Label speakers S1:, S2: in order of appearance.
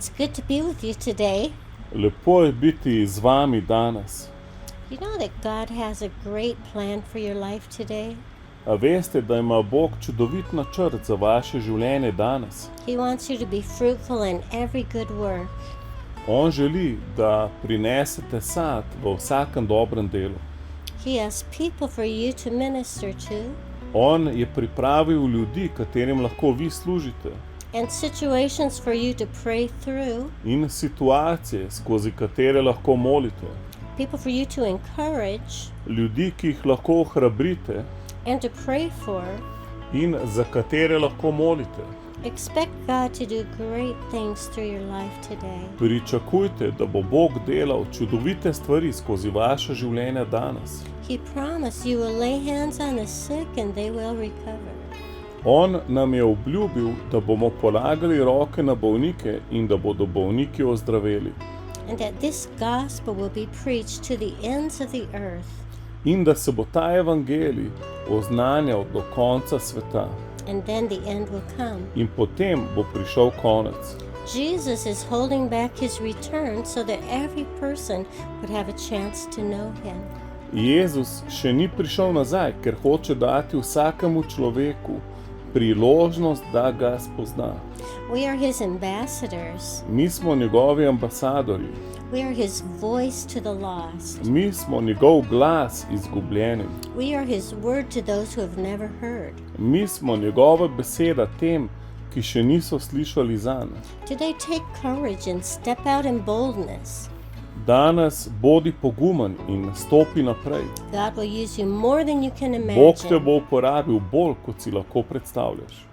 S1: It's good to be with you today.
S2: Lepo je biti z vami danes.
S1: You know that God has a great plan for your life today?
S2: A veste, da ima Bog čudovit načrt za vaše življenje danes?
S1: He wants you to be fruitful in every good work.
S2: On želi, da prinesete sad v vsakem dobrem delu.
S1: He has people for you to minister to
S2: On je pripravil ljudi, katerim lahko vi služite,
S1: and situations for you to pray through,
S2: in situacije, skozi katere lahko molite,
S1: people for you to encourage
S2: ljudi, ki jih lahko ohrabrite
S1: and to pray for.
S2: in za katere lahko molite.
S1: Expect God to do great things through your life today.
S2: Pričakujte, da bo Bog delal čudovite stvari skozi vaše življenje danes.
S1: He promised you will lay hands on the sick and they will recover.
S2: On nam je obljubil, da bomo polagali roke na bolnike in da bodo bolniki ozdraveli.
S1: And that this gospel will be preached to the ends of the earth.
S2: In da se bo ta evangelij oznanjal do konca sveta.
S1: And then the end will come.
S2: In potem bo prišel konec.
S1: Jesus is holding back his return so that every person would have a chance to know him.
S2: Jezus še ni prišel nazaj, ker hoče dati vsakemu človeku priložnost, da ga spozna.
S1: We are his ambassadors.
S2: Mi smo njegovi ambasadorji.
S1: We are his voice to the lost.
S2: Mi smo njegov glas izgubljenim.
S1: We are his word to those who have never heard.
S2: Mi smo njegova beseda tem, ki še niso slišali zanj.
S1: Today take courage and step out in boldness.
S2: Danes bodi pogumen in stopi naprej.
S1: God will use you more than you can
S2: Bog te
S1: imagine.
S2: bo uporabil bolj, kot si lahko predstavljaš.